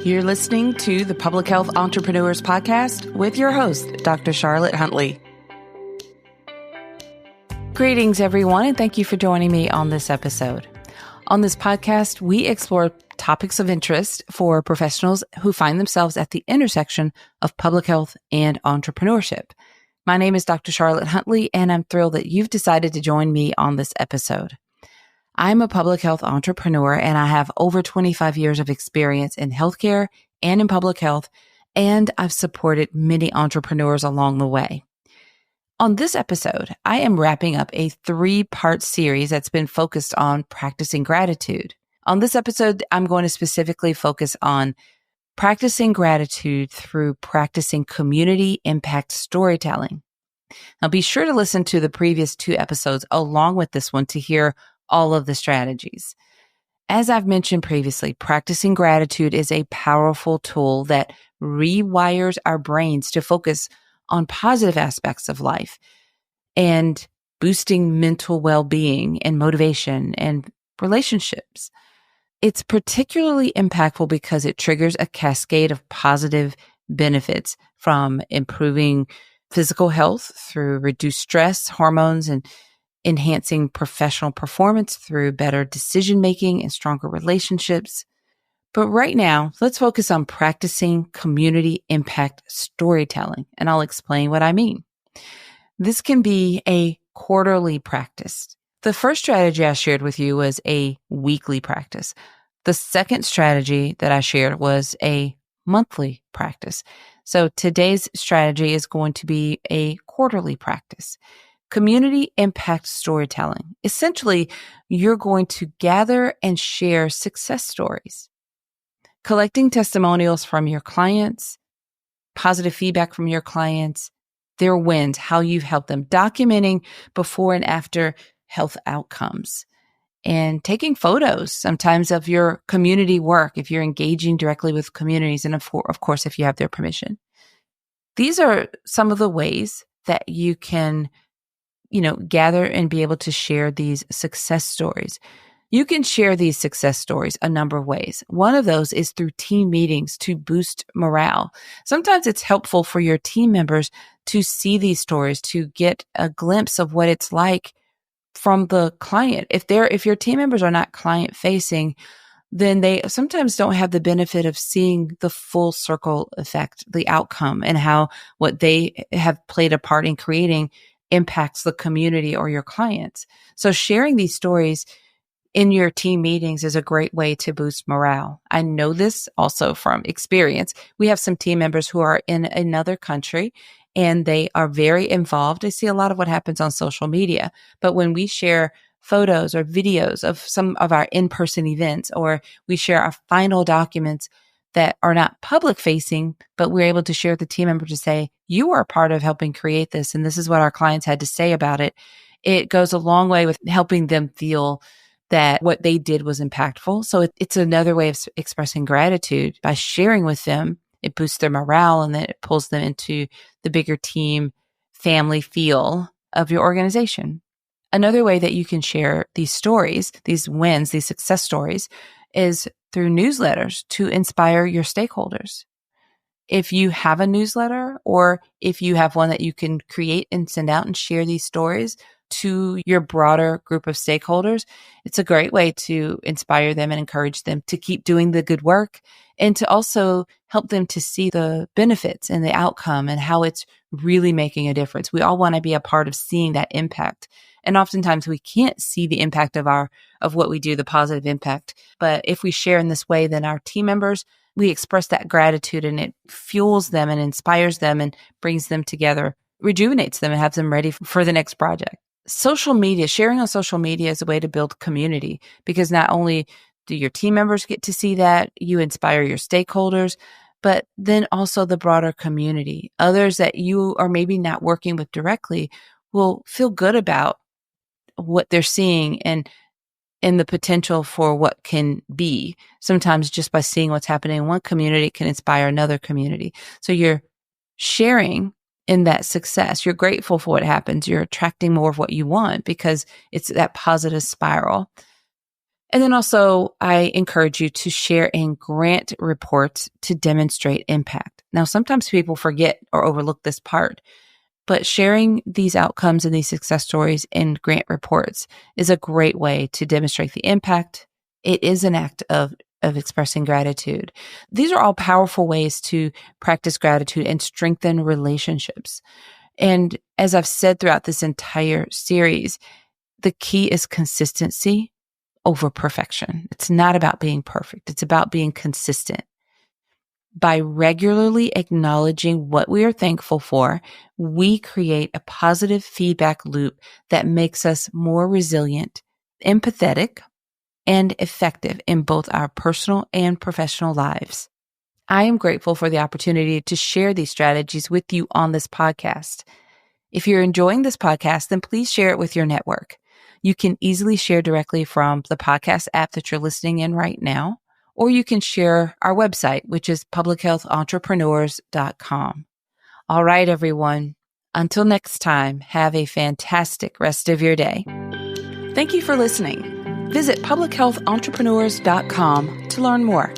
You're listening to the Public Health Entrepreneurs Podcast with your host, Dr. Charlotte Huntley. Greetings, everyone, and thank you for joining me on this episode. On this podcast, we explore topics of interest for professionals who find themselves at the intersection of public health and entrepreneurship. My name is Dr. Charlotte Huntley, and I'm thrilled that you've decided to join me on this episode. I'm a public health entrepreneur, and I have over 25 years of experience in healthcare and in public health, and I've supported many entrepreneurs along the way. On this episode, I am wrapping up a 3-part series that's been focused on practicing gratitude. On this episode, I'm going to specifically focus on practicing gratitude through practicing community impact storytelling. Now, be sure to listen to the previous 2 episodes along with this one to hear all of the strategies. As I've mentioned previously, practicing gratitude is a powerful tool that rewires our brains to focus on positive aspects of life and boosting mental well-being and motivation and relationships. It's particularly impactful because it triggers a cascade of positive benefits from improving physical health through reduced stress, hormones, and enhancing professional performance through better decision-making and stronger relationships. But right now, let's focus on practicing community impact storytelling, and I'll explain what I mean. This can be a quarterly practice. The first strategy I shared with you was a weekly practice. The second strategy that I shared was a monthly practice. So today's strategy is going to be a quarterly practice. Community impact storytelling. Essentially, you're going to gather and share success stories, collecting testimonials from your clients, positive feedback from your clients, their wins, how you've helped them, documenting before and after health outcomes, and taking photos sometimes of your community work if you're engaging directly with communities and of course, if you have their permission. These are some of the ways that you can gather and be able to share these success stories. You can share these success stories a number of ways. One of those is through team meetings to boost morale. Sometimes it's helpful for your team members to see these stories, to get a glimpse of what it's like from the client. If your team members are not client facing, then they sometimes don't have the benefit of seeing the full circle effect, the outcome, and how what they have played a part in creating impacts the community or your clients. So sharing these stories in your team meetings is a great way to boost morale. I know this also from experience. We have some team members who are in another country and they are very involved. They see a lot of what happens on social media. But when we share photos or videos of some of our in-person events, or we share our final documents that are not public facing, but we're able to share with the team member to say, you are a part of helping create this, and this is what our clients had to say about it. It goes a long way with helping them feel that what they did was impactful. So it's another way of expressing gratitude by sharing with them. It boosts their morale, and then it pulls them into the bigger team family feel of your organization. Another way that you can share these stories, these wins, these success stories, is through newsletters to inspire your stakeholders. If you have a newsletter, or if you have one that you can create and send out and share these stories to your broader group of stakeholders, it's a great way to inspire them and encourage them to keep doing the good work, and to also help them to see the benefits and the outcome and how it's really making a difference. We all want to be a part of seeing that impact. And oftentimes we can't see the impact of what we do, the positive impact. But if we share in this way, then our team members, we express that gratitude, and it fuels them and inspires them and brings them together, rejuvenates them, and has them ready for the next project. Social media, sharing on social media is a way to build community, because not only do your team members get to see that, you inspire your stakeholders, but then also the broader community. Others that you are maybe not working with directly will feel good about what they're seeing and the potential for what can be. Sometimes just by seeing what's happening in one community can inspire another community. So you're sharing in that success. You're grateful for what happens. You're attracting more of what you want because it's that positive spiral. And then also, I encourage you to share in grant reports to demonstrate impact. Now, sometimes people forget or overlook this part, but sharing these outcomes and these success stories in grant reports is a great way to demonstrate the impact. It is an act of expressing gratitude. These are all powerful ways to practice gratitude and strengthen relationships. And as I've said throughout this entire series, the key is consistency over perfection. It's not about being perfect. It's about being consistent. By regularly acknowledging what we are thankful for, we create a positive feedback loop that makes us more resilient, empathetic, and effective in both our personal and professional lives. I am grateful for the opportunity to share these strategies with you on this podcast. If you're enjoying this podcast, then please share it with your network. You can easily share directly from the podcast app that you're listening in right now, or you can share our website, which is publichealthentrepreneurs.com. All right, everyone. Until next time, have a fantastic rest of your day. Thank you for listening. Visit publichealthentrepreneurs.com to learn more.